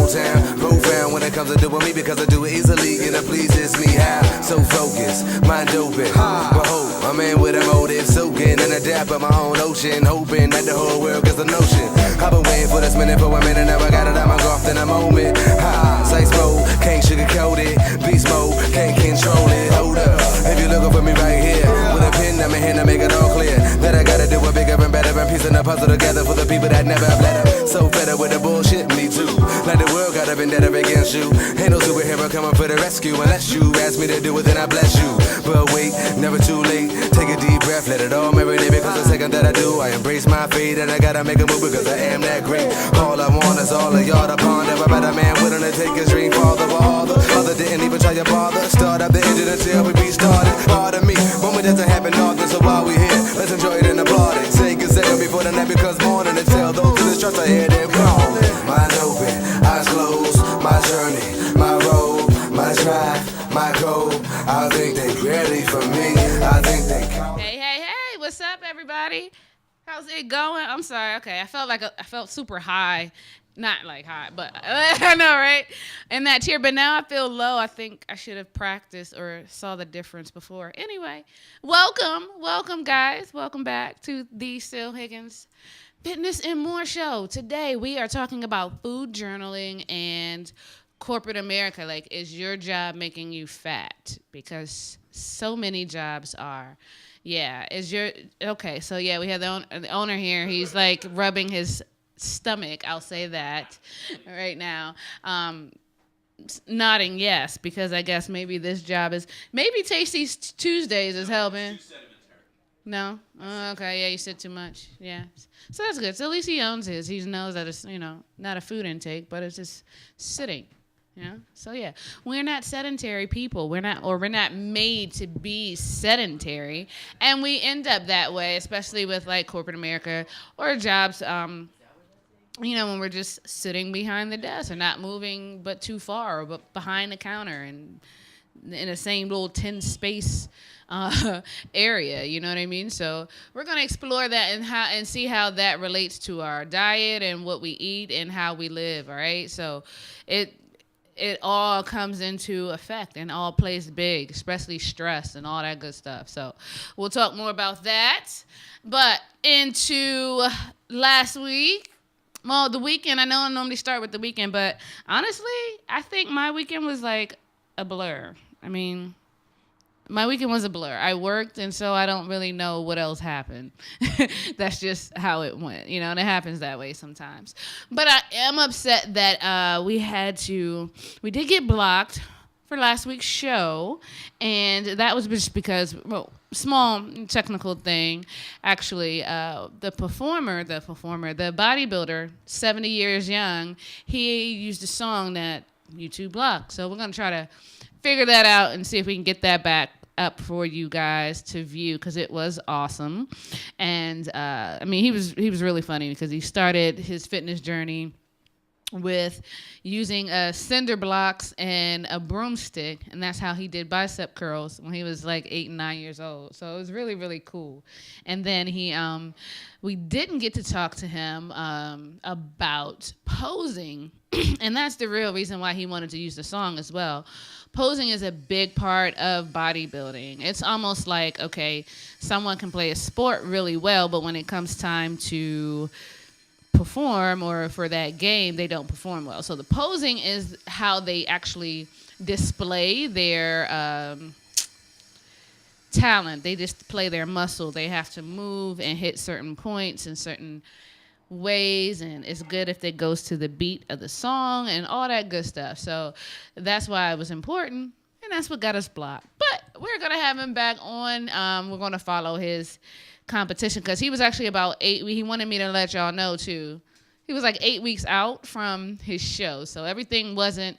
Motown. Profound when it comes to doing me because I do it easily and it pleases me. How? So focused, mind open. But hope, I'm in with a motive, soaking in a depth of my own ocean, hoping that the whole world gets a notion. I've been waiting for this minute for a minute, now I got it out my golf in a moment. Size mode, can't sugarcoat it. Beast mode, can't control it. Hold up, if you're looking for me right here, with a pen in my hand to make it all clear that I gotta do it bigger and better and piecing the puzzle together for the people that never have let up. So fed up with the bullshit, me too. Like the world got a vendetta against you. Ain't no superhero coming for the rescue unless you ask me to do it, then I bless you. But wait, never too late. Take a deep breath, let it all marinate because the second that I do, I embrace my fate and I gotta make a move because I am that great. All I want is all of y'all to ponder. A better man willing to take his dream farther, but all the other didn't even try to bother. Start up the engine until we restarted. Pardon me, moment doesn't happen often, so while we here, let's enjoy it and applaud it. Take a second before the night becomes morning and tell those in the trust I hear them call. Mind open, eyes closed, my journey, my road, my drive, my goal. I think they ready for me. I think they come. Hey, what's up, everybody? How's it going? I'm sorry. Okay, I felt super high. Not like high, but I know, right? In that chair, but now I feel low. I think I should have practiced or saw the difference before. Anyway, welcome, guys. Welcome back to the Higgins Fitness and More show. Today, we are talking about food journaling and corporate America. Like, is your job making you fat? Because so many jobs are. Yeah, okay, so yeah, we have the owner here. He's like rubbing his stomach, I'll say that right now. Nodding yes, because I guess maybe this job maybe Tasty Tuesdays is helping. No? Okay, yeah, you said too much. Yeah. So that's good. So at least he owns his. He knows that it's, not a food intake, but it's just sitting. Yeah. So yeah, we're not sedentary people. We're not made to be sedentary, and we end up that way, especially with like corporate America or jobs. When we're just sitting behind the desk or not moving but too far or but behind the counter and in the same little 10 space area, you know what I mean? So we're going to explore that and see how that relates to our diet and what we eat and how we live, all right? So it all comes into effect and all plays big, especially stress and all that good stuff. So we'll talk more about that. But into last week, well, the weekend, I know I normally start with the weekend, but honestly, I think my weekend was like a blur. I mean, my weekend was a blur. I worked, and so I don't really know what else happened. That's just how it went, and it happens that way sometimes. But I am upset that we did get blocked for last week's show, and that was just because, small technical thing. Actually, the bodybuilder, 70 years young, he used a song that YouTube blocked. So we're going to try to figure that out and see if we can get that back up for you guys to view because it was awesome. And, he was really funny because he started his fitness journey with using cinder blocks and a broomstick, and that's how he did bicep curls when he was like 8 and 9 years old. So it was really, really cool. And then we didn't get to talk to him about posing, and that's the real reason why he wanted to use the song as well. Posing is a big part of bodybuilding. It's almost like, okay, someone can play a sport really well, but when it comes time to perform or for that game, they don't perform well. So the posing is how they actually display their talent. They display their muscle. They have to move and hit certain points in certain ways, and it's good if it goes to the beat of the song and all that good stuff. So that's why it was important, and that's what got us blocked. But we're going to have him back on. We're going to follow his competition because he was actually about 8. He wanted me to let y'all know too. He was like 8 weeks out from his show, so everything wasn't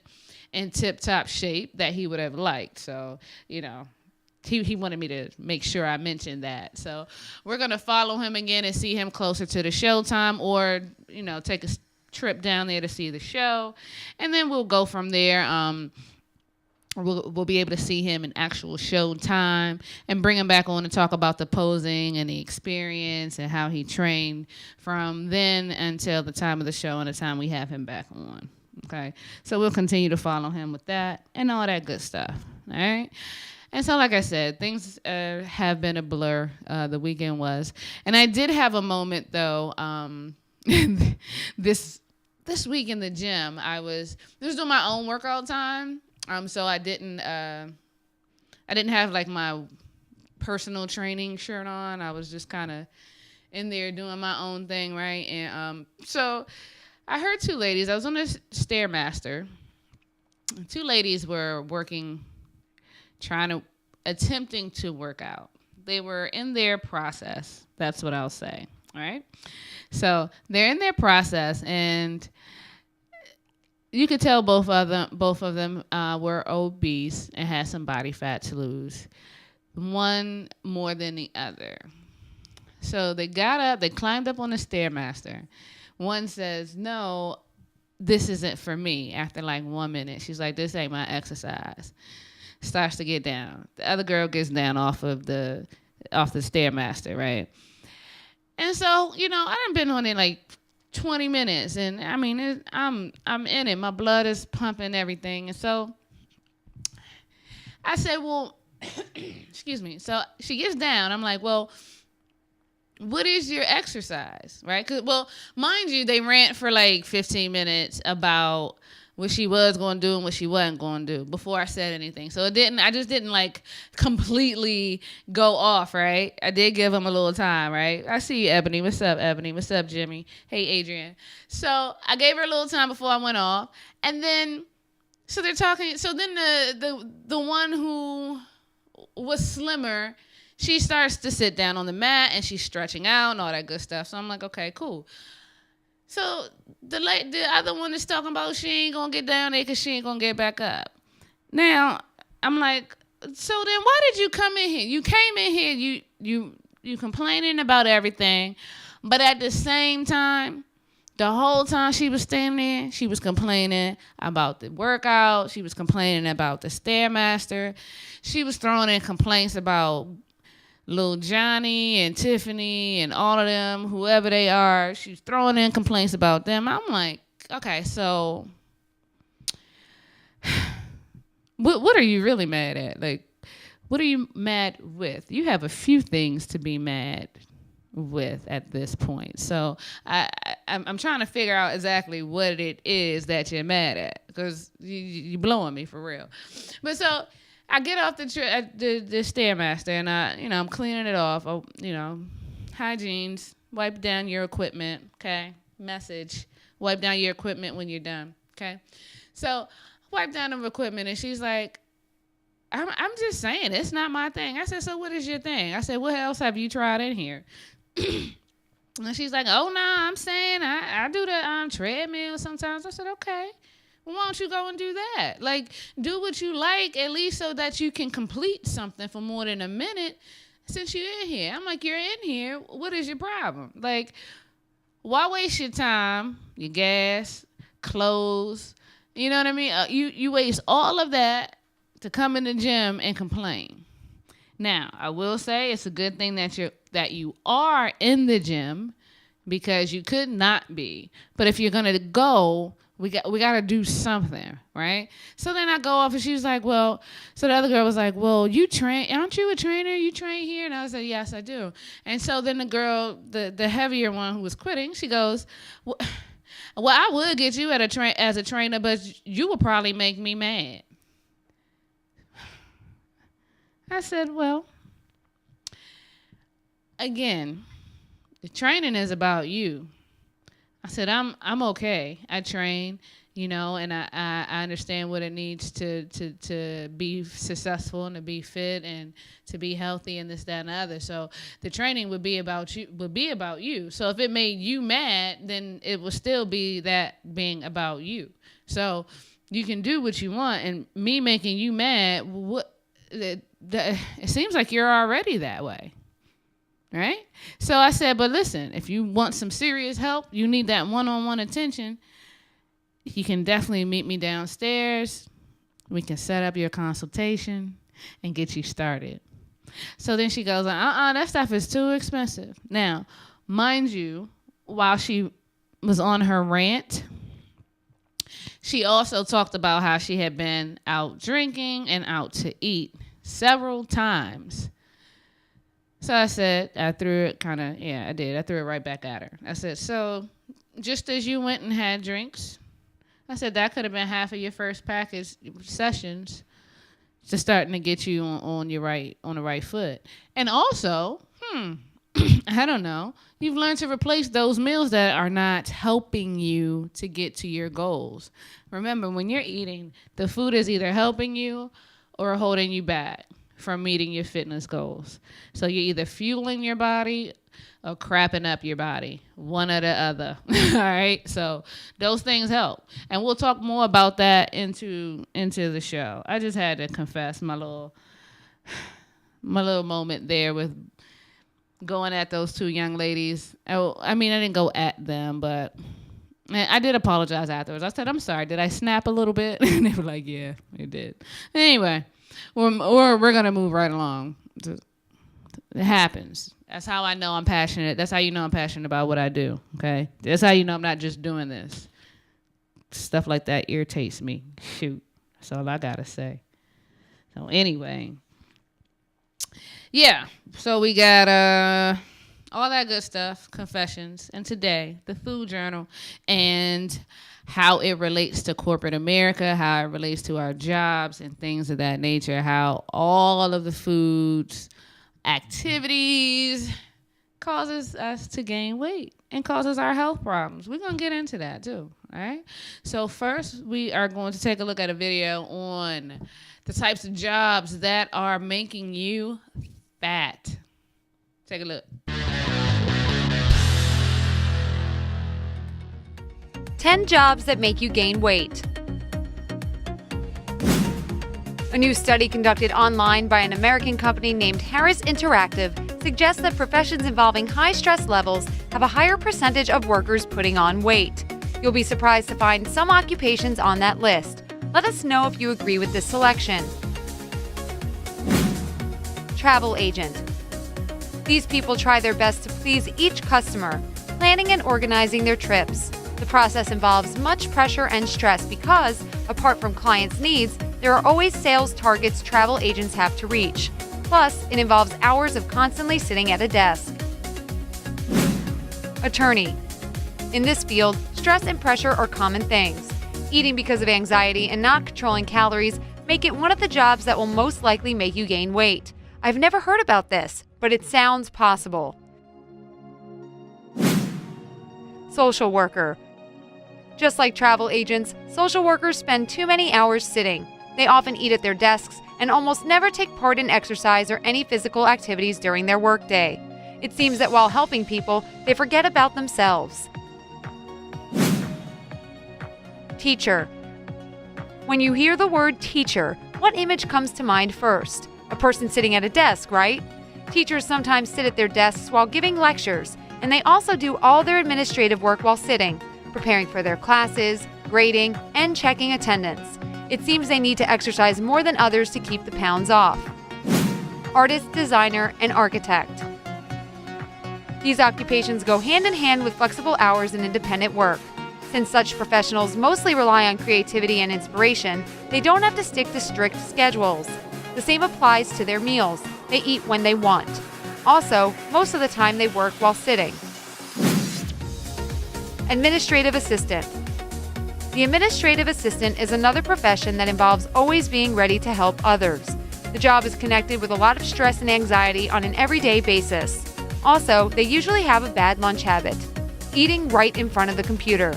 in tip-top shape that he would have liked. So he wanted me to make sure I mentioned that. So we're gonna follow him again and see him closer to the show time, or take a trip down there to see the show, and then we'll go from there. We'll be able to see him in actual show time and bring him back on to talk about the posing and the experience and how he trained from then until the time of the show and the time we have him back on. Okay, so we'll continue to follow him with that and all that good stuff. All right. And so, like I said, things have been a blur. The weekend was, and I did have a moment though. This week in the gym, I was doing my own workout time. So I didn't have like my personal training shirt on. I was just kind of in there doing my own thing, right? And so I heard two ladies. I was on this Stairmaster. Two ladies were working, attempting to work out. They were in their process. That's what I'll say. All right. So they're in their process, and you could tell both of them were obese and had some body fat to lose. One more than the other. So they got up, they climbed up on the Stairmaster. One says, "No, this isn't for me." After like 1 minute, she's like, "This ain't my exercise." Starts to get down. The other girl gets down off the Stairmaster, right? And so, I done been on it like 20 minutes, and I mean, I'm in it. My blood is pumping, everything. And so I said, well, excuse me. So she gets down. I'm like, well, what is your exercise, right? Well, mind you, they rant for like 15 minutes about what she was going to do and what she wasn't going to do before I said anything. So I just didn't like completely go off, right? I did give them a little time, right? I see you, Ebony. What's up, Ebony? What's up, Jimmy? Hey, Adrian. So I gave her a little time before I went off. And then, so they're talking. So then the one who was slimmer, she starts to sit down on the mat and she's stretching out and all that good stuff. So I'm like, okay, cool. So the other one is talking about she ain't gonna get down there because she ain't gonna get back up. Now I'm like, so then why did you come in here? You came in here, you complaining about everything, but at the same time, the whole time she was standing there, she was complaining about the workout. She was complaining about the Stairmaster. She was throwing in complaints about Lil Johnny and Tiffany and all of them, whoever they are. She's throwing in complaints about them. I'm like, okay, so what are you really mad at? Like, what are you mad with? You have a few things to be mad with at this point. So I'm trying to figure out exactly what it is that you're mad at, because you're blowing me for real. But so I get off the Stairmaster, and I'm cleaning it off. Hygienes, wipe down your equipment, okay? Message, wipe down your equipment when you're done, okay? So wipe down the equipment, and she's like, I'm just saying, it's not my thing. I said, so what is your thing? I said, what else have you tried in here? And she's like, oh, no, I'm saying I do the treadmill sometimes. I said, okay. Well, why don't you go and do that? Like, do what you like, at least so that you can complete something for more than a minute since you're in here. I'm like, you're in here. What is your problem? Like, why waste your time, your gas, clothes? You know what I mean? You waste all of that to come in the gym and complain. Now, I will say it's a good thing that you are in the gym, because you could not be. But if you're gonna go, we got to do something, right? So then I go off, and she was like, well, so the other girl was like, well, you train, aren't you a trainer? You train here? And I was like, yes, I do. And so then the girl, the heavier one who was quitting, she goes, well, I would get you as a trainer, but you would probably make me mad. I said, well, again, the training is about you. I said, I'm okay. I train, and I understand what it needs to be successful and to be fit and to be healthy and this, that, and the other. So the training would be about you. So if it made you mad, then it would still be that being about you. So you can do what you want, and me making you mad, it seems like you're already that way. Right? So I said, but listen, if you want some serious help, you need that one-on-one attention, you can definitely meet me downstairs. We can set up your consultation and get you started. So then she goes, that stuff is too expensive. Now, mind you, while she was on her rant, she also talked about how she had been out drinking and out to eat several times. So I said, I threw it right back at her. I said, so just as you went and had drinks, I said, that could have been half of your first package sessions to starting to get you on the right foot. And also, I don't know, you've learned to replace those meals that are not helping you to get to your goals. Remember, when you're eating, the food is either helping you or holding you back from meeting your fitness goals. So you're either fueling your body or crapping up your body, one or the other. All right, so those things help, and we'll talk more about that into the show. I just had to confess my little moment there with going at those two young ladies. I mean, I didn't go at them, but I did apologize afterwards. I said, I'm sorry, did I snap a little bit? And they were like, yeah, you did. Anyway, we're gonna move right along. It happens. That's how I know I'm passionate. That's how you know I'm passionate about what I do, okay? That's how you know I'm not just doing this. Stuff like that irritates me. Shoot. That's all I gotta say. So anyway. Yeah. So we got all that good stuff, confessions, and today, the food journal, and how it relates to corporate America, how it relates to our jobs and things of that nature, how all of the foods activities causes us to gain weight and causes our health problems. We're going to get into that too, all right? So first, we are going to take a look at a video on the types of jobs that are making you fat. Take a look. 10 jobs that make you gain weight. A new study conducted online by an American company named Harris Interactive suggests that professions involving high stress levels have a higher percentage of workers putting on weight. You'll be surprised to find some occupations on that list. Let us know if you agree with this selection. Travel agent. These people try their best to please each customer, planning and organizing their trips. The process involves much pressure and stress because, apart from clients' needs, there are always sales targets travel agents have to reach. Plus, it involves hours of constantly sitting at a desk. Attorney. In this field, stress and pressure are common things. Eating because of anxiety and not controlling calories make it one of the jobs that will most likely make you gain weight. I've never heard about this, but it sounds possible. Social worker. Just like travel agents, social workers spend too many hours sitting. They often eat at their desks and almost never take part in exercise or any physical activities during their workday. It seems that while helping people, they forget about themselves. Teacher. When you hear the word teacher, what image comes to mind first? A person sitting at a desk, right? Teachers sometimes sit at their desks while giving lectures, and they also do all their administrative work while sitting, preparing for their classes, grading, and checking attendance. It seems they need to exercise more than others to keep the pounds off. Artist, designer, and architect. These occupations go hand in hand with flexible hours and independent work. Since such professionals mostly rely on creativity and inspiration, they don't have to stick to strict schedules. The same applies to their meals. They eat when they want. Also, most of the time they work while sitting. Administrative assistant. The administrative assistant is another profession that involves always being ready to help others. The job is connected with a lot of stress and anxiety on an everyday basis. Also, they usually have a bad lunch habit, eating right in front of the computer.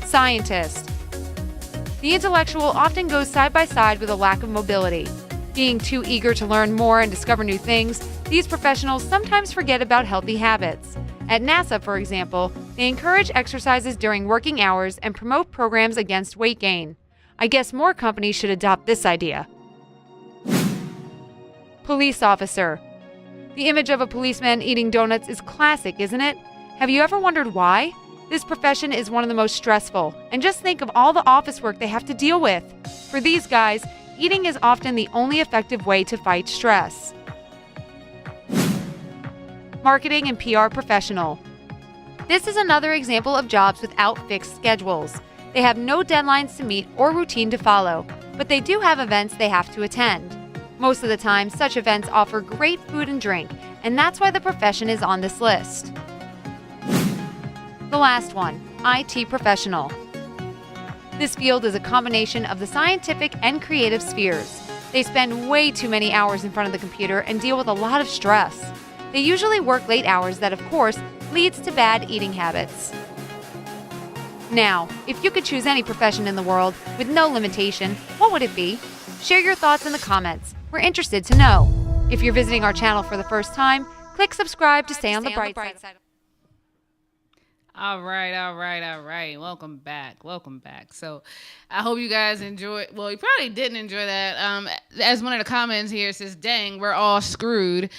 Scientist. The intellectual often goes side by side with a lack of mobility. Being too eager to learn more and discover new things, these professionals sometimes forget about healthy habits. At NASA, for example, they encourage exercises during working hours and promote programs against weight gain. I guess more companies should adopt this idea. Police officer. The image of a policeman eating donuts is classic, isn't it? Have you ever wondered why? This profession is one of the most stressful, and just think of all the office work they have to deal with. For these guys, eating is often the only effective way to fight stress. Marketing and PR professional. This is another example of jobs without fixed schedules. They have no deadlines to meet or routine to follow, but they do have events they have to attend. Most of the time, such events offer great food and drink, and that's why the profession is on this list. The last one, IT professional. This field is a combination of the scientific and creative spheres. They spend way too many hours in front of the computer and deal with a lot of stress. They usually work late hours that, of course, leads to bad eating habits. Now, if you could choose any profession in the world with no limitation, what would it be? Share your thoughts in the comments. We're interested to know. If you're visiting our channel for the first time, click subscribe to stay on the bright side. All right. Welcome back. So I hope you guys enjoyed. Well, you probably didn't enjoy that. As one of the comments here says, dang, we're all screwed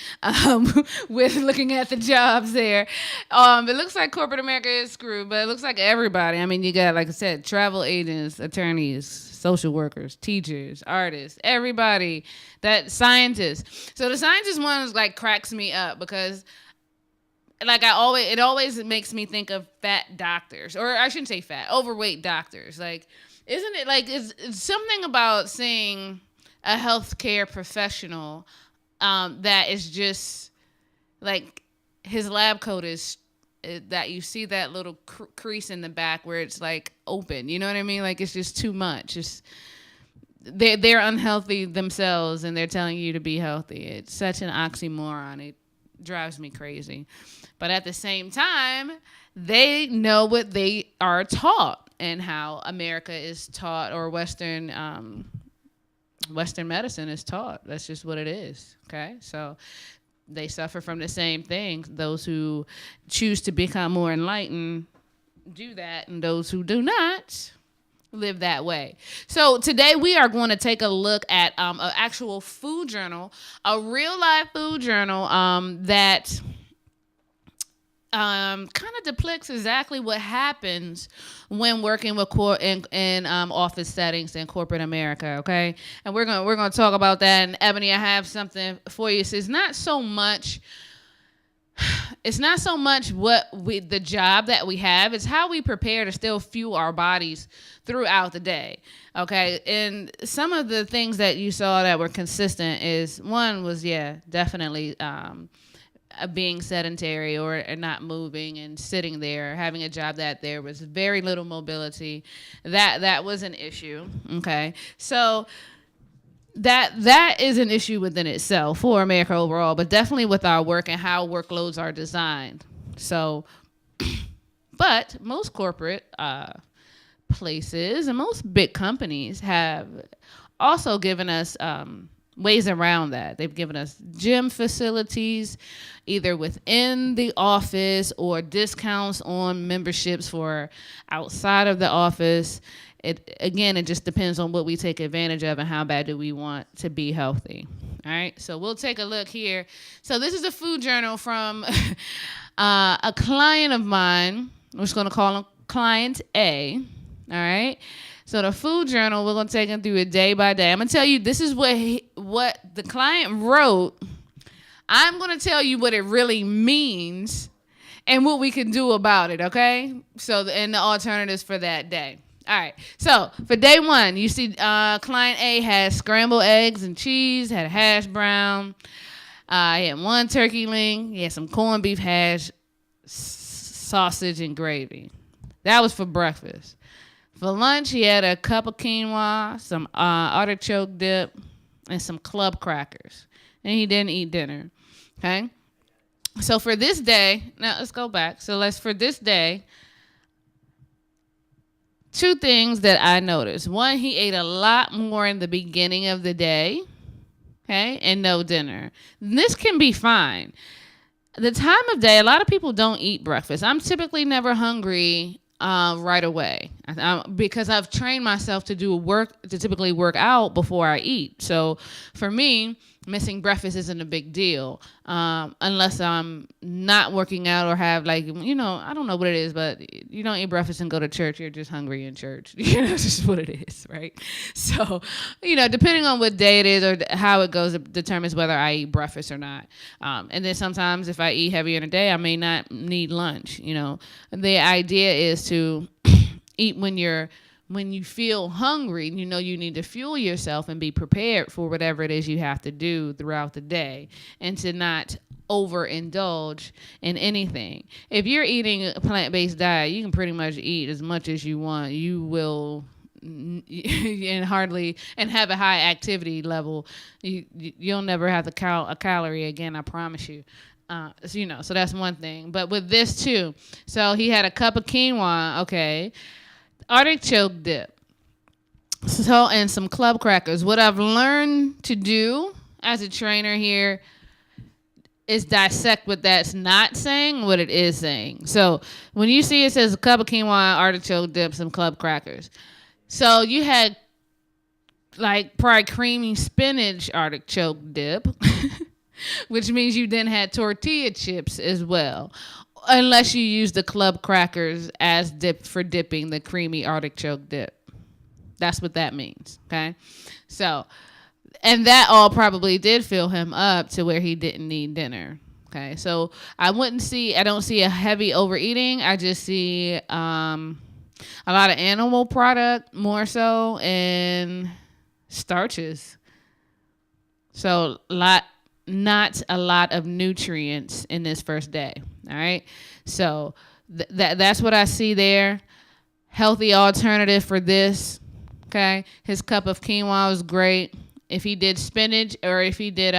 with looking at the jobs there. It looks like corporate America is screwed, but it looks like everybody. I mean, you got, like I said, travel agents, attorneys, social workers, teachers, artists, everybody, that scientists. So the scientist one is like cracks me up because it always makes me think of fat doctors, or I shouldn't say fat, overweight doctors. Like, isn't it like it's something about seeing a healthcare professional that is just like his lab coat is that you see that little crease in the back where it's like open. You know what I mean? Like, it's just too much. They're unhealthy themselves and they're telling you to be healthy. It's such an oxymoron. It drives me crazy. But at the same time, they know what they are taught and how America is taught, or Western medicine is taught. That's just what it is. Okay, so they suffer from the same thing. Those who choose to become more enlightened do that, and those who do not live that way. So today we are going to take a look at an actual food journal, a real life food journal that kind of depicts exactly what happens when working with in office settings in corporate America. Okay, and we're gonna talk about that. And Ebony, I have something for you. So it's not so much the job that we have. It's how we prepare to still fuel our bodies throughout the day. Okay. And some of the things that you saw that were consistent is one was, definitely, being sedentary or not moving and sitting there, having a job that there was very little mobility. That was an issue. Okay. So that is an issue within itself for America overall, but definitely with our work and how workloads are designed. So, but most corporate places and most big companies have also given us ways around that. They've given us gym facilities, either within the office or discounts on memberships for outside of the office. It just depends on what we take advantage of and how bad do we want to be healthy. All right, so we'll take a look here. So this is a food journal from a client of mine. We're just going to call him Client A. All right. So the food journal, we're going to take him through it day by day. I'm going to tell you, this is what the client wrote. I'm going to tell you what it really means and what we can do about it, okay? So, and the alternatives for that day. All right. So for day one, you see Client A had scrambled eggs and cheese, had a hash brown. He had one turkey ling. He had some corned beef hash, sausage, and gravy. That was for breakfast. For lunch, he had a cup of quinoa, some artichoke dip, and some club crackers. And he didn't eat dinner. Okay? So for this day, now let's go back. For this day, two things that I noticed. One, he ate a lot more in the beginning of the day, okay, and no dinner. And this can be fine. The time of day, a lot of people don't eat breakfast. I'm typically never hungry right away because I've trained myself to typically work out before I eat. So for me, missing breakfast isn't a big deal unless I'm not working out or have I don't know what it is, but you don't eat breakfast and go to church. You're just hungry in church. It's just what it is, right? So, depending on what day it is or how it goes, it determines whether I eat breakfast or not. And then sometimes if I eat heavier in a day, I may not need lunch. The idea is to eat when you're when you feel hungry, you know you need to fuel yourself and be prepared for whatever it is you have to do throughout the day, and to not overindulge in anything. If you're eating a plant-based diet, you can pretty much eat as much as you want. You will and have a high activity level. You'll never have to count a calorie again, I promise you. So that's one thing. But with this too, so he had a cup of quinoa, okay, artichoke dip, so, and some club crackers. What I've learned to do as a trainer here is dissect what that's not saying, what it is saying. So when you see it says a cup of quinoa, artichoke dip, some club crackers. So you had like probably creamy spinach artichoke dip, which means you then had tortilla chips as well, unless you use the club crackers as dip for dipping the creamy artichoke dip. That's what that means, okay? So, and that all probably did fill him up to where he didn't need dinner, okay? So I don't see a heavy overeating. I just see a lot of animal product more so, and starches. So not a lot of nutrients in this first day. All right. So that's what I see there. Healthy alternative for this. Okay. His cup of quinoa was great. If he did spinach, or if he did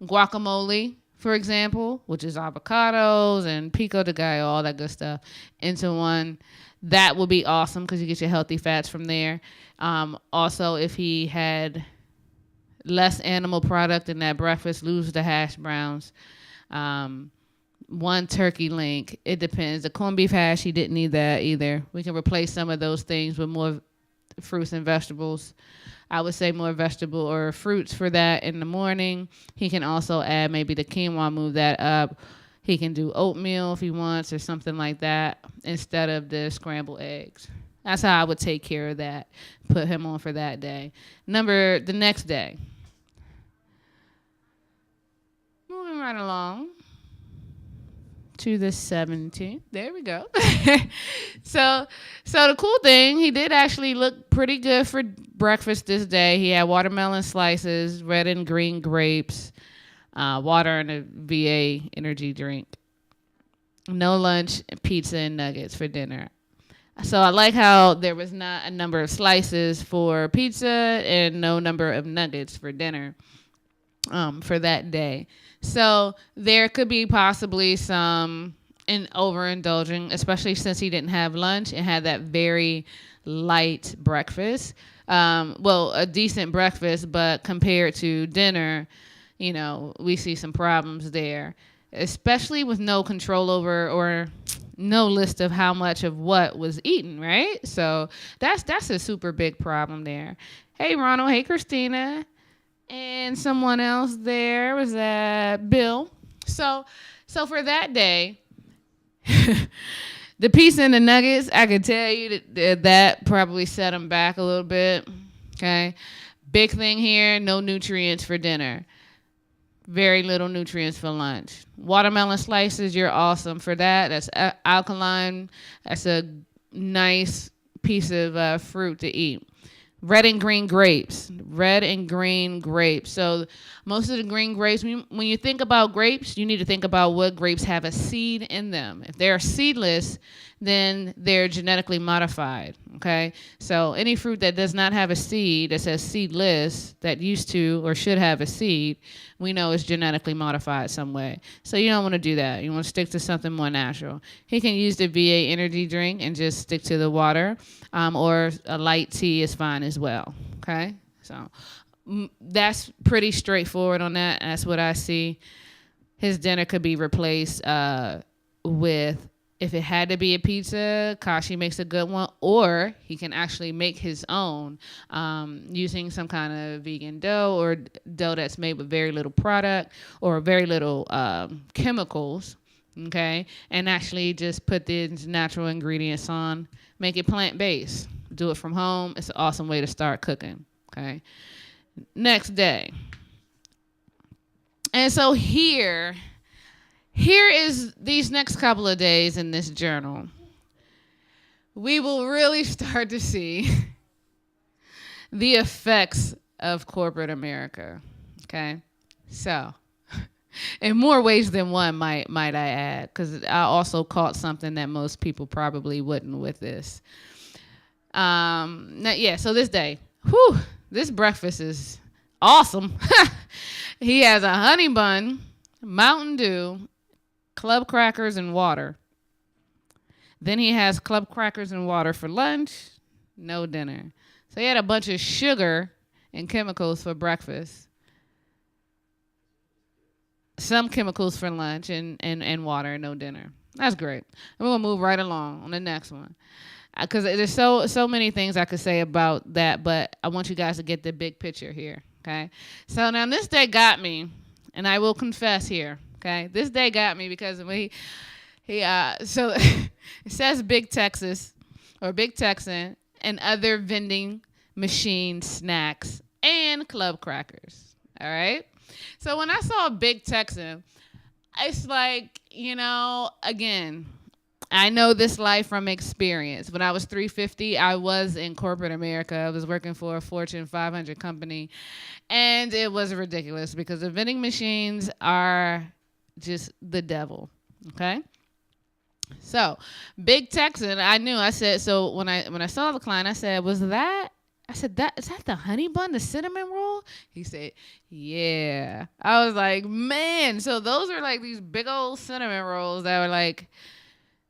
guacamole, for example, which is avocados and pico de gallo, all that good stuff, into one, that would be awesome because you get your healthy fats from there. Also, if he had less animal product in that breakfast, lose the hash browns. One turkey link. It depends. The corned beef hash, he didn't need that either. We can replace some of those things with more fruits and vegetables. I would say more vegetable or fruits for that in the morning. He can also add maybe the quinoa, move that up. He can do oatmeal if he wants, or something like that, instead of the scrambled eggs. That's how I would take care of that. Put him on for that day. The next day. Moving right along to the 17th. There we go. So the cool thing, he did actually look pretty good for breakfast this day. He had watermelon slices, red and green grapes, water, and a VA energy drink. No lunch, pizza and nuggets for dinner. So I like how there was not a number of slices for pizza and no number of nuggets for dinner for that day. So there could be possibly some overindulging, especially since he didn't have lunch and had that very light breakfast. A decent breakfast, but compared to dinner, we see some problems there, especially with no control over or no list of how much of what was eaten, right? So that's a super big problem there. Hey, Ronald. Hey, Christina. And someone else there was Bill. So for that day, the pizza and the nuggets, I could tell you that probably set him back a little bit. Okay. Big thing here, no nutrients for dinner. Very little nutrients for lunch. Watermelon slices, you're awesome for that. That's alkaline. That's a nice piece of fruit to eat. Red and green grapes. So most of the green grapes, when you think about grapes, you need to think about what grapes have a seed in them. If they're seedless, then they're genetically modified, okay? So any fruit that does not have a seed, that says seedless, that used to or should have a seed, we know is genetically modified some way. So you don't want to do that. You want to stick to something more natural. He can use the VA energy drink and just stick to the water, or a light tea is fine as well, okay? So that's pretty straightforward on that. That's what I see. His dinner could be replaced with, if it had to be a pizza, Kashi makes a good one, or he can actually make his own using some kind of vegan dough, or dough that's made with very little product or very little chemicals, okay? And actually just put these natural ingredients on, make it plant-based. Do it from home. It's an awesome way to start cooking, okay? Next day. And so here is these next couple of days in this journal. we will really start to see the effects of corporate America. Okay? So, in more ways than one, might I add, because I also caught something that most people probably wouldn't with this. So this day, this breakfast is awesome. He has a honey bun, Mountain Dew, club crackers, and water. Then he has club crackers and water for lunch, no dinner. So he had a bunch of sugar and chemicals for breakfast, some chemicals for lunch, and water, and no dinner. That's great. I'm going to move right along on the next one. Because there's so many things I could say about that, but I want you guys to get the big picture here, okay? So now this day got me, and I will confess here, okay? This day got me because so it says Big Texas or Big Texan and other vending machine snacks and club crackers, all right? So when I saw Big Texan, it's like, again, I know this life from experience. When I was 350, I was in corporate America. I was working for a Fortune 500 company, and it was ridiculous because the vending machines are just the devil, okay? So, Big Texan, I said, so when I saw the client, I said, is that the honey bun, the cinnamon roll? He said, yeah. I was like, man, so those are like these big old cinnamon rolls that were like,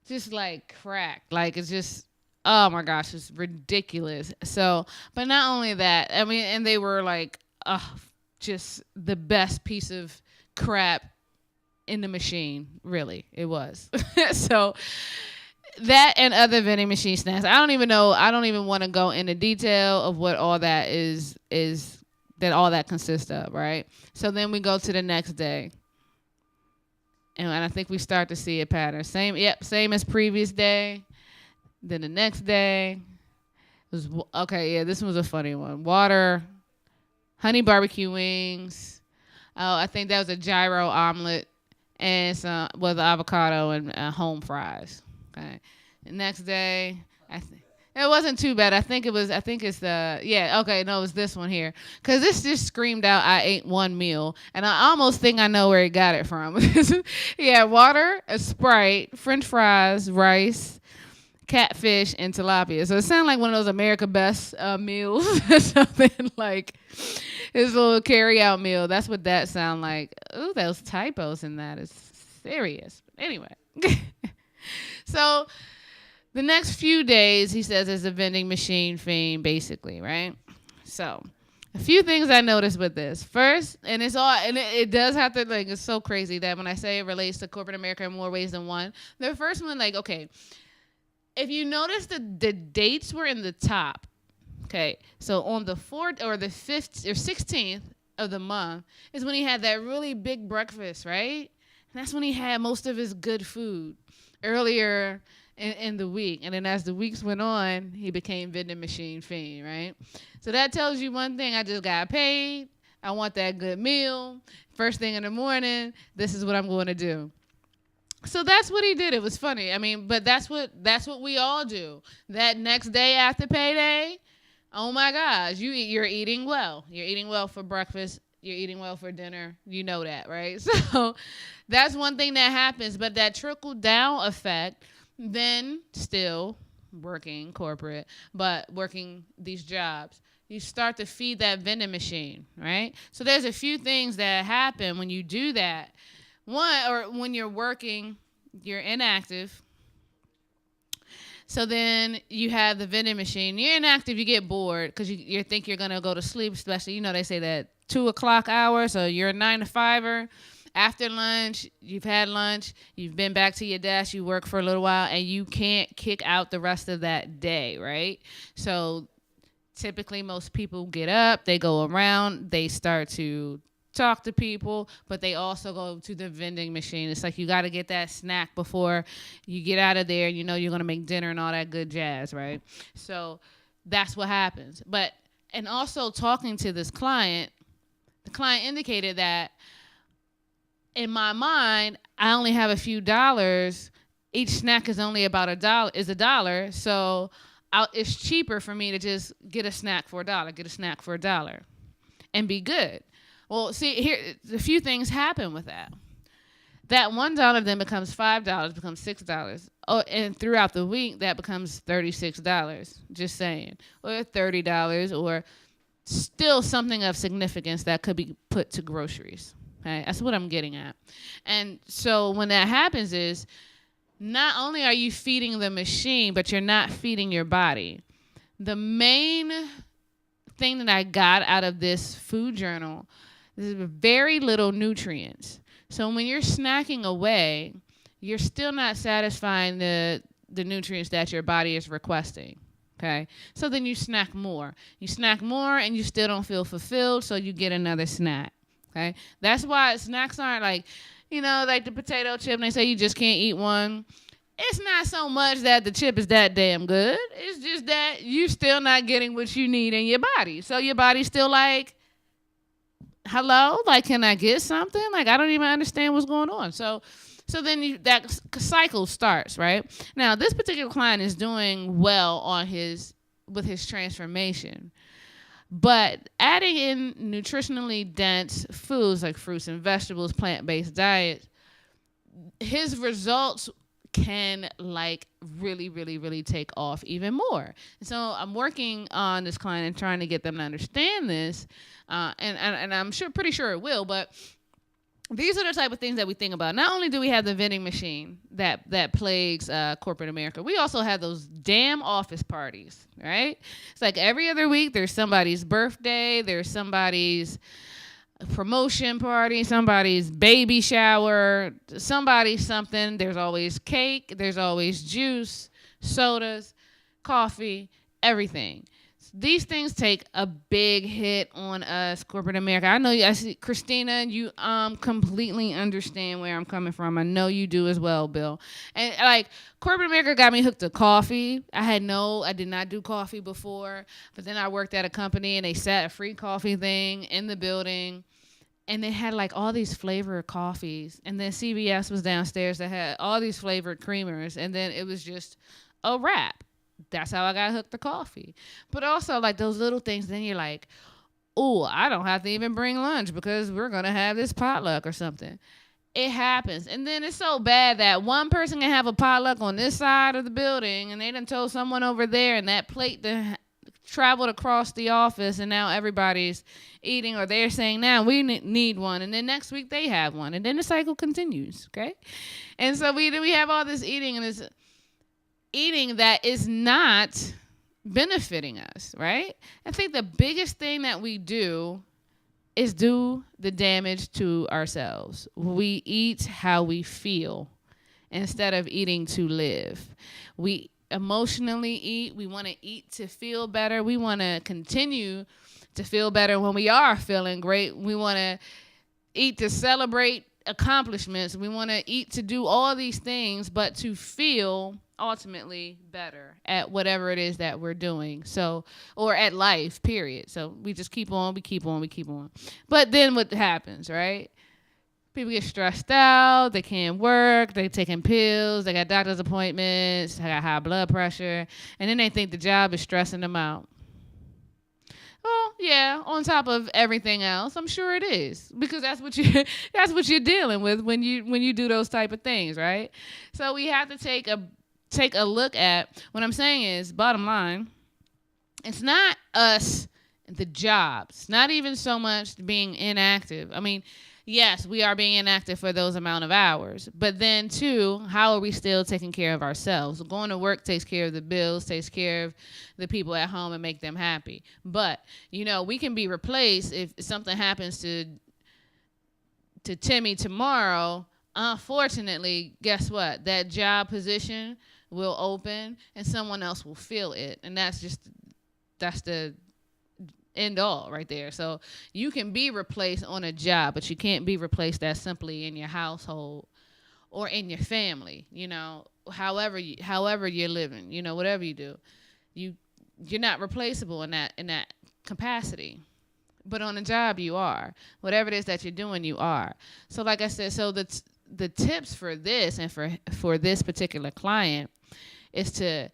just like cracked. Like, it's just, oh my gosh, it's ridiculous. So, but not only that, I mean, and they were like, just the best piece of crap in the machine. Really, it was. So that and other vending machine snacks. I don't even want to go into detail of what all that is that all that consists of, right? So then we go to the next day. And I think we start to see a pattern. Same as previous day. Then the next day was this one was a funny one. Water, honey barbecue wings. Oh, I think that was a gyro omelet and some with avocado and home fries. Okay. The next day, it wasn't too bad. It was this one here. Because this just screamed out, I ate one meal. And I almost think I know where he got it from. He had water, a Sprite, French fries, rice, catfish, and tilapia. So it sounded like one of those America Best meals. Something like his little carry-out meal. That's what that sounded like. Ooh, those typos in that is serious. But anyway. So the next few days, he says, is a vending machine fiend, basically, right? So a few things I noticed with this. First, and it does have to, like, it's so crazy that when I say it relates to corporate America in more ways than one. The first one, like, okay, if you notice the dates were in the top, okay, so on the 4th or the 5th or 16th of the month is when he had that really big breakfast, right? And that's when he had most of his good food earlier in the week. And then as the weeks went on, he became vending machine fiend, right? So that tells you one thing. I just got paid. I want that good meal. First thing in the morning, this is what I'm going to do. So that's what he did. It was funny. I mean, but that's what we all do. That next day after payday, oh my gosh, you're eating well. You're eating well for breakfast. You're eating well for dinner. You know that, right? So that's one thing that happens. But that trickle-down effect, then still working corporate, but working these jobs, you start to feed that vending machine, right? So there's a few things that happen when you do that. One, or when you're working, you're inactive. So then you have the vending machine. You're inactive, you get bored because you think you're going to go to sleep, especially, they say that 2 o'clock hour, so you're a 9 to 5er. After lunch, you've had lunch, you've been back to your desk, you work for a little while, and you can't kick out the rest of that day, right? So typically most people get up, they go around, they start to talk to people, but they also go to the vending machine. It's like you got to get that snack before you get out of there. You're going to make dinner and all that good jazz, right? So that's what happens. And also talking to this client, the client indicated that in my mind, I only have a few dollars each snack is only about $1, so it's cheaper for me to just get a snack for $1, and be good. Well, see, here a few things happen with that. That $1 then becomes $5, becomes $6. Oh, and throughout the week, that becomes $36. Just saying, or $30, or still something of significance that could be put to groceries. Okay, that's what I'm getting at. And so when that happens is, not only are you feeding the machine, but you're not feeding your body. The main thing that I got out of this food journal is very little nutrients. So when you're snacking away, you're still not satisfying the nutrients that your body is requesting. Okay, so then you snack more. You snack more and you still don't feel fulfilled, so you get another snack. Okay, that's why snacks aren't like, like the potato chip, and they say you just can't eat one. It's not so much that the chip is that damn good. It's just that you're still not getting what you need in your body. So your body's still like, hello? Like, can I get something? Like, I don't even understand what's going on. So then that cycle starts, right? Now, this particular client is doing well with his transformation. But adding in nutritionally dense foods like fruits and vegetables, plant-based diet, his results can really, really, really take off even more. And so I'm working on this client and trying to get them to understand this, and I'm pretty sure it will. But these are the type of things that we think about. Not only do we have the vending machine that plagues corporate America, we also have those damn office parties, right? It's like every other week there's somebody's birthday, there's somebody's promotion party, somebody's baby shower, somebody's something. There's always cake, there's always juice, sodas, coffee, everything. These things take a big hit on us, corporate America. I see Christina, you completely understand where I'm coming from. I know you do as well, Bill. And corporate America got me hooked to coffee. I did not do coffee before, but then I worked at a company and they set a free coffee thing in the building. And they had all these flavored coffees. And then CVS was downstairs that had all these flavored creamers. And then it was just a wrap. That's how I got hooked to coffee. But also those little things, then you're like, oh, I don't have to even bring lunch because we're going to have this potluck or something. It happens. And then it's so bad that one person can have a potluck on this side of the building and they done told someone over there and that plate traveled across the office and now everybody's eating, or they're saying now we need one, and then next week they have one, and then the cycle continues, okay? And so we have all this eating and this eating that is not benefiting us, right? I think the biggest thing that we do is do the damage to ourselves. We eat how we feel instead of eating to live. We emotionally eat. We want to eat to feel better. We want to continue to feel better when we are feeling great. We want to eat to celebrate accomplishments. We want to eat to do all these things, but to feel ultimately better at whatever it is that we're doing. So, or at life, period. So we just keep on. But then what happens, right? People get stressed out, they can't work, they're taking pills, they got doctor's appointments, they got high blood pressure, and then they think the job is stressing them out. Well, yeah, on top of everything else, I'm sure it is, because that's what you're dealing with when you do those type of things, right? So we have to take a look at, what I'm saying is, bottom line, it's not us, the job. It's not even so much being inactive. I mean, yes, we are being inactive for those amount of hours. But then, too, how are we still taking care of ourselves? Going to work takes care of the bills, takes care of the people at home and make them happy. But, we can be replaced if something happens to Timmy tomorrow. Unfortunately, guess what? That job position will open and someone else will fill it. And that's the end all right there. So you can be replaced on a job, but you can't be replaced that simply in your household or in your family. However you're living, whatever you do, you're not replaceable in that capacity. But on a job, you are. Whatever it is that you're doing, you are. So like I said, so the tips for this and for this particular client is to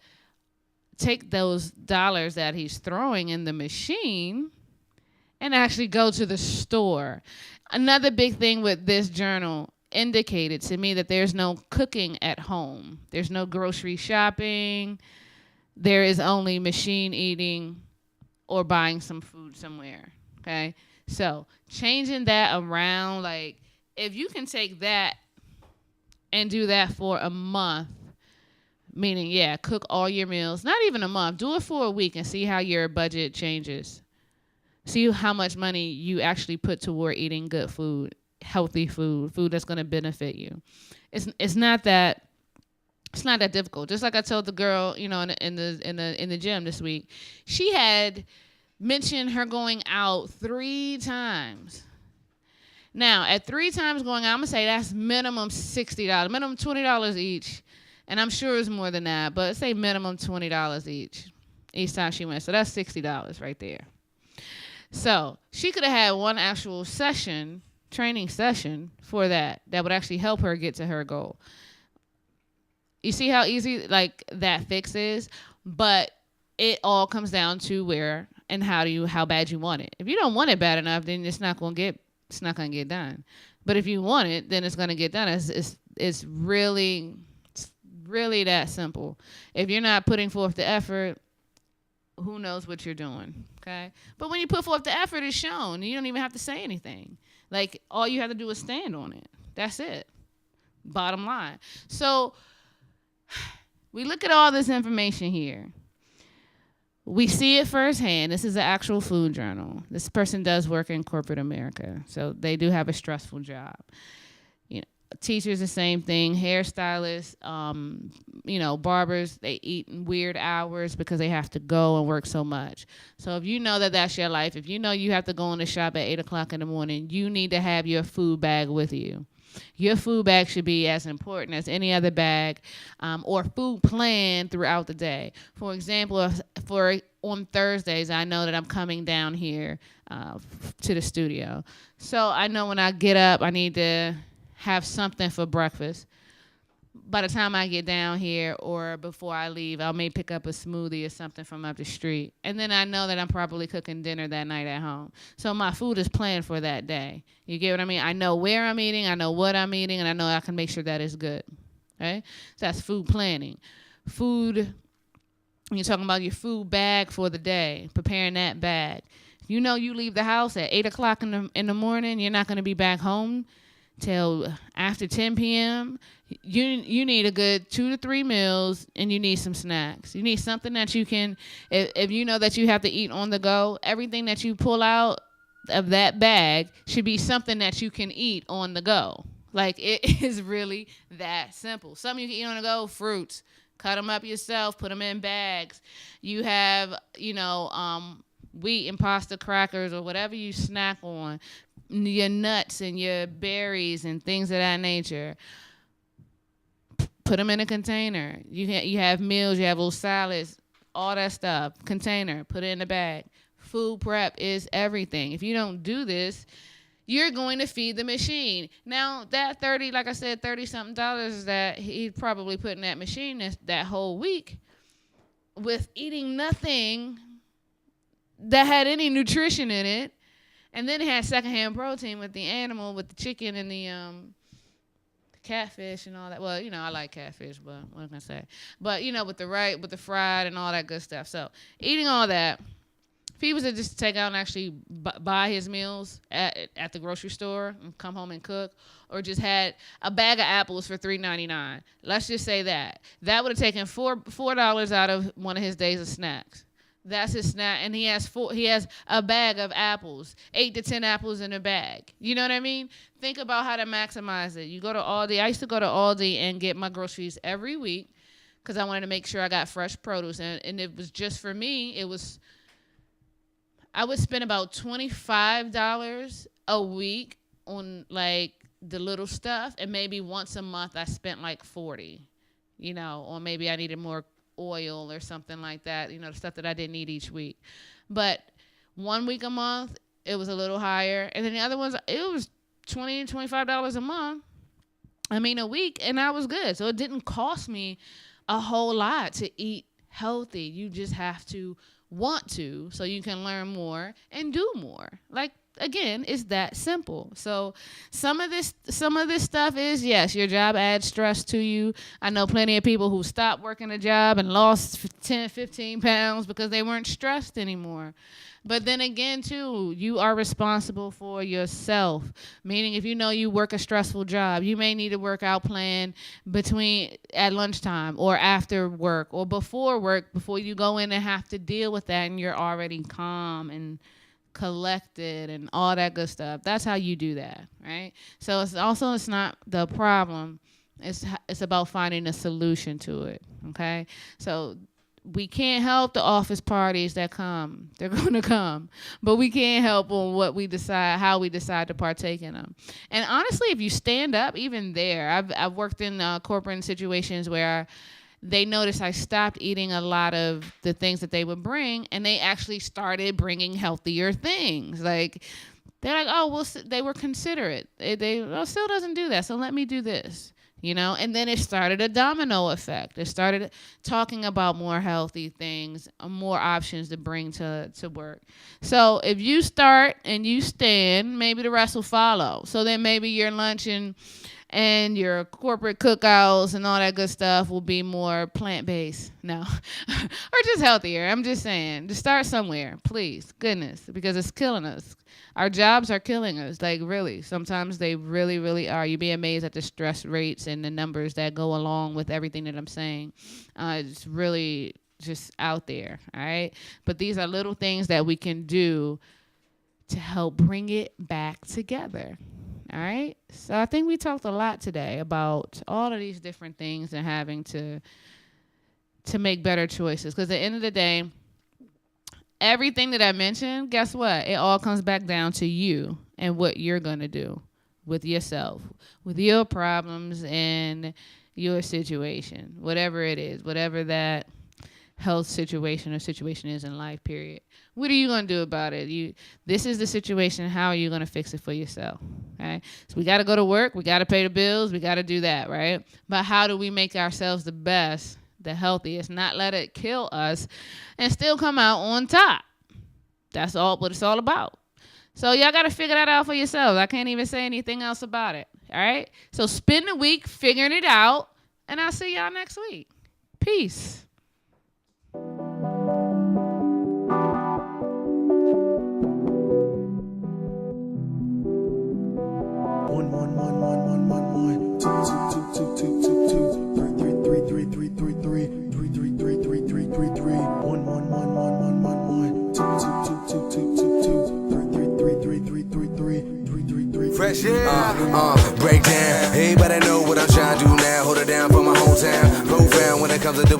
take those dollars that he's throwing in the machine and actually go to the store. Another big thing with this journal indicated to me that there's no cooking at home. There's no grocery shopping. There is only machine eating or buying some food somewhere, okay? So changing that around, like if you can take that and do that for a month, meaning, yeah, cook all your meals, not even a month, do it for a week and see how your budget changes. See how much money you actually put toward eating good food, healthy food that's going to benefit you. It's not that difficult. Just like I told the girl, in the gym this week, she had mentioned her going out 3 times. Now, at 3 times going out, I'm gonna say that's minimum $60, minimum $20 each, and I'm sure it's more than that. But let's say minimum $20 each time she went. So that's $60 right there. So she could have had one actual training session for that would actually help her get to her goal. You see how easy like that fix is? But it all comes down to where and how bad you want it. If you don't want it bad enough, then it's not gonna get done. But if you want it, then it's gonna get done. It's really that simple. If you're not putting forth the effort, who knows what you're doing, okay? But when you put forth the effort, it's shown. You don't even have to say anything. Like, all you have to do is stand on it. That's it. Bottom line. So we look at all this information here. We see it firsthand. This is an actual food journal. This person does work in corporate America, so they do have a stressful job. Teachers, the same thing. Hairstylists, barbers, they eat in weird hours because they have to go and work so much. So if you know that that's your life, if you know you have to go in the shop at 8 o'clock in the morning, you need to have your food bag with you. Your food bag should be as important as any other bag or food plan throughout the day. For example, on Thursdays, I know that I'm coming down here to the studio. So I know when I get up, I need to have something for breakfast. By the time I get down here or before I leave, I may pick up a smoothie or something from up the street. And then I know that I'm probably cooking dinner that night at home. So my food is planned for that day. You get what I mean? I know where I'm eating, I know what I'm eating, and I know I can make sure that it's good. Okay? So that's food planning. Food, you're talking about your food bag for the day, preparing that bag. You know you leave the house at 8 o'clock in the morning, you're not going to be back home till after 10 p.m., you need a good 2 to 3 meals, and you need some snacks. You need something that you can, if you know that you have to eat on the go, everything that you pull out of that bag should be something that you can eat on the go. Like, it is really that simple. Something you can eat on the go, fruits. Cut them up yourself, put them in bags. You have, wheat and pasta crackers or whatever you snack on. Your nuts and your berries and things of that nature. Put them in a container. You have meals, you have little salads, all that stuff. Container, put it in the bag. Food prep is everything. If you don't do this, you're going to feed the machine. Now, that $30-something that he probably put in that machine that whole week with eating nothing that had any nutrition in it. And then it had secondhand protein with the animal, with the chicken and the catfish and all that. Well, I like catfish, but what can I say? But, with the fried and all that good stuff. So eating all that, if he was to just take out and actually buy his meals at the grocery store and come home and cook, or just had a bag of apples for $3.99, let's just say that would have taken $4 out of one of his days of snacks. That's his snack, and he has a bag of apples, 8 to 10 apples in a bag. You know what I mean? Think about how to maximize it. You go to Aldi. I used to go to Aldi and get my groceries every week because I wanted to make sure I got fresh produce, and it was just for me. I would spend about $25 a week on like the little stuff, and maybe once a month I spent like $40. Or maybe I needed more oil or something like that, the stuff that I didn't eat each week. But 1 week a month, it was a little higher. And then the other ones, it was $20, $25 a month. a week, and I was good. So it didn't cost me a whole lot to eat healthy. You just have to want to, so you can learn more and do more. Like, again, it's that simple. So some of this stuff is, yes, your job adds stress to you. I know plenty of people who stopped working a job and lost 10, 15 pounds because they weren't stressed anymore. But then again, too, you are responsible for yourself. Meaning, if you know you work a stressful job, you may need a workout plan at lunchtime or after work or before work, before you go in and have to deal with that, and you're already calm and collected and all that good stuff. That's how you do that, right? So it's not the problem. It's about finding a solution to it, okay? So we can't help the office parties that come. They're going to come. But we can't help on how we decide to partake in them. And honestly, if you stand up, even there, I've worked in corporate situations where they noticed I stopped eating a lot of the things that they would bring, and they actually started bringing healthier things. Like, they're like, oh, well, they were considerate. Still doesn't do that, so let me do this. And then it started a domino effect. It started talking about more healthy things, more options to bring to work. So if you start and you stand, maybe the rest will follow. So then maybe your lunch and your corporate cookouts and all that good stuff will be more plant-based. No. Or just healthier. I'm just saying. Just start somewhere, please. Goodness, because it's killing us. Our jobs are killing us. Like, really. Sometimes they really, really are. You'd be amazed at the stress rates and the numbers that go along with everything that I'm saying. It's really just out there, all right? But these are little things that we can do to help bring it back together. All right. So I think we talked a lot today about all of these different things and having to make better choices. Because at the end of the day, everything that I mentioned, guess what? It all comes back down to you and what you're going to do with yourself, with your problems and your situation, whatever it is, whatever that health situation or situation is in life, period. What are you going to do about it? This is the situation. How are you going to fix it for yourself? Okay? So we got to go to work. We got to pay the bills. We got to do that, right? But how do we make ourselves the best, the healthiest, not let it kill us and still come out on top? That's all what it's all about. So y'all got to figure that out for yourselves. I can't even say anything else about it. All right? So spend the week figuring it out, and I'll see y'all next week. Peace. Fresh break down. Everybody know what I'm trying to do now. Hold it down for my hometown. Profound when it comes to doing.